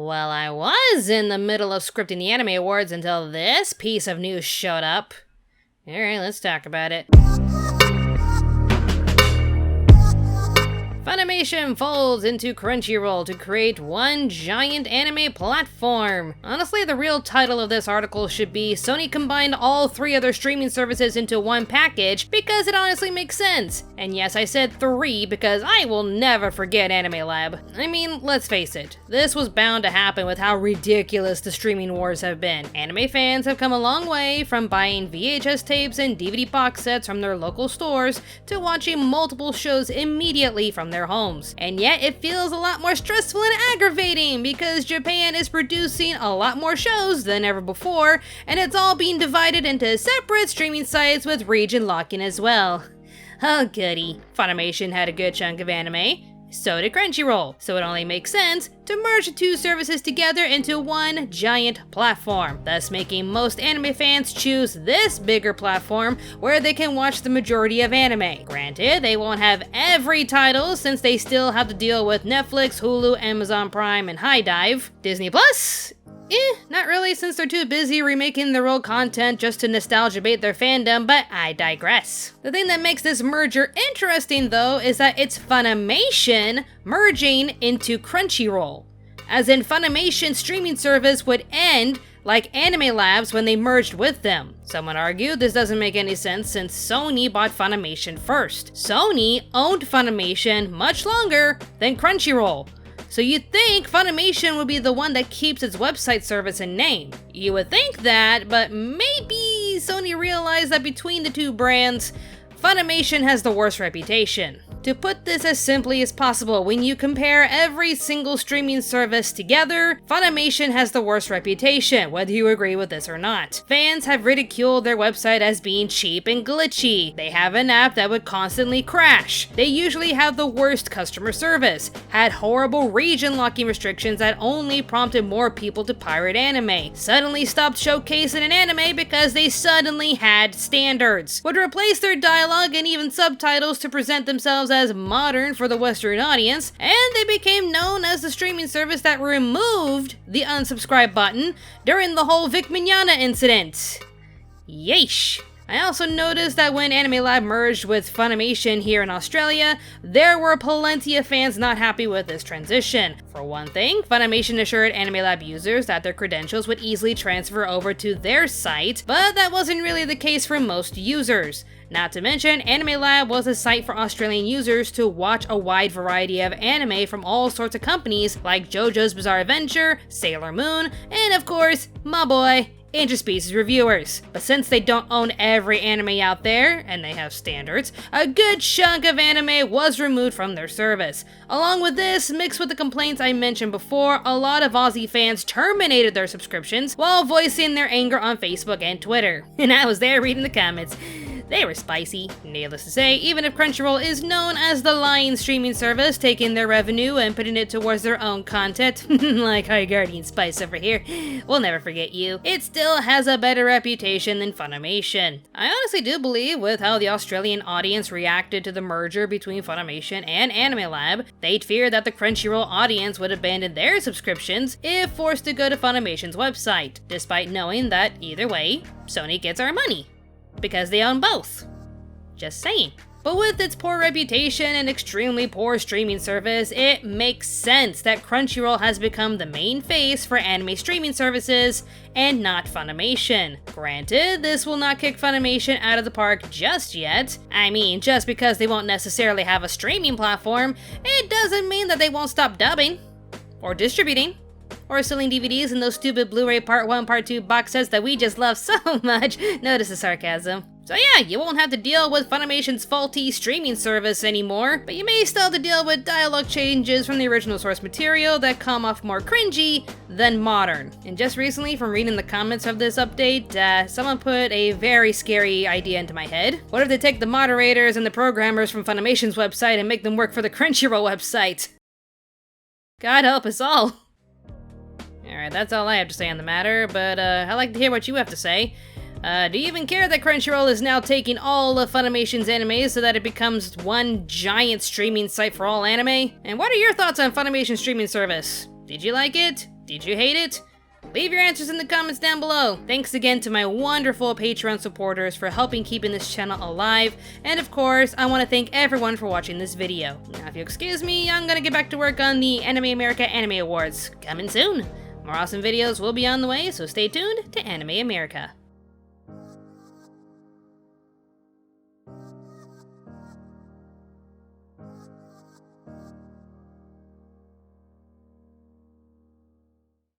Well, I was in the middle of scripting the Anime Awards until this piece of news showed up. Alright, let's talk about it. Funimation folds into Crunchyroll to create one giant anime platform. Honestly, the real title of this article should be Sony combined all 3 other streaming services into one package because it honestly makes sense. And yes, I said 3 because I will never forget Anime Lab. I mean, let's face it, this was bound to happen with how ridiculous the streaming wars have been. Anime fans have come a long way from buying VHS tapes and DVD box sets from their local stores to watching multiple shows immediately from their homes. And yet it feels a lot more stressful and aggravating because Japan is producing a lot more shows than ever before, and it's all being divided into separate streaming sites with region locking as well. Oh goody. Funimation had a good chunk of anime, so did Crunchyroll, so it only makes sense to merge the 2 services together into one giant platform, thus making most anime fans choose this bigger platform where they can watch the majority of anime. Granted, they won't have every title since they still have to deal with Netflix, Hulu, Amazon Prime, and HIDIVE. Disney Plus? Not really, since they're too busy remaking their old content just to nostalgia bait their fandom, but I digress. The thing that makes this merger interesting, though, is that it's Funimation merging into Crunchyroll. As in, Funimation's streaming service would end like Anime Labs when they merged with them. Someone argued this doesn't make any sense since Sony bought Funimation first. Sony owned Funimation much longer than Crunchyroll. So you'd think Funimation would be the one that keeps its website service and name. You would think that, but maybe Sony realized that between the 2 brands, Funimation has the worst reputation. To put this as simply as possible, when you compare every single streaming service together, Funimation has the worst reputation, whether you agree with this or not. Fans have ridiculed their website as being cheap and glitchy. They have an app that would constantly crash. They usually have the worst customer service, had horrible region locking restrictions that only prompted more people to pirate anime, suddenly stopped showcasing an anime because they suddenly had standards, would replace their dialogue and even subtitles to present themselves as modern for the Western audience, and they became known as the streaming service that removed the unsubscribe button during the whole Vic Mignogna incident. Yeesh. I also noticed that when Anime Lab merged with Funimation here in Australia, there were plenty of fans not happy with this transition. For one thing, Funimation assured Anime Lab users that their credentials would easily transfer over to their site, but that wasn't really the case for most users. Not to mention, Anime Lab was a site for Australian users to watch a wide variety of anime from all sorts of companies like JoJo's Bizarre Adventure, Sailor Moon, and of course, my boy, Interspecies reviewers. But since they don't own every anime out there, and they have standards, a good chunk of anime was removed from their service. Along with this, mixed with the complaints I mentioned before, a lot of Aussie fans terminated their subscriptions while voicing their anger on Facebook and Twitter. And I was there reading the comments. They were spicy. Needless to say, even if Crunchyroll is known as the lion streaming service, taking their revenue and putting it towards their own content, like High Guardian Spice over here, we'll never forget you, it still has a better reputation than Funimation. I honestly do believe with how the Australian audience reacted to the merger between Funimation and Anime Lab, they'd fear that the Crunchyroll audience would abandon their subscriptions if forced to go to Funimation's website, despite knowing that either way, Sony gets our money. Because they own both. Just saying. But with its poor reputation and extremely poor streaming service, it makes sense that Crunchyroll has become the main face for anime streaming services and not Funimation. Granted, this will not kick Funimation out of the park just yet. I mean, just because they won't necessarily have a streaming platform, it doesn't mean that they won't stop dubbing, or distributing, or selling DVDs in those stupid Blu-ray Part 1, Part 2 box sets that we just love so much. Notice the sarcasm. So yeah, you won't have to deal with Funimation's faulty streaming service anymore, but you may still have to deal with dialogue changes from the original source material that come off more cringy than modern. And just recently, from reading the comments of this update, someone put a very scary idea into my head. What if they take the moderators and the programmers from Funimation's website and make them work for the Crunchyroll website? God help us all. Alright, that's all I have to say on the matter, but I'd like to hear what you have to say. Do you even care that Crunchyroll is now taking all of Funimation's anime so that it becomes one giant streaming site for all anime? And what are your thoughts on Funimation's streaming service? Did you like it? Did you hate it? Leave your answers in the comments down below. Thanks again to my wonderful Patreon supporters for helping keeping this channel alive, and of course, I want to thank everyone for watching this video. Now, if you excuse me, I'm gonna get back to work on the Anime America Anime Awards, coming soon. More awesome videos will be on the way, so stay tuned to Anime America.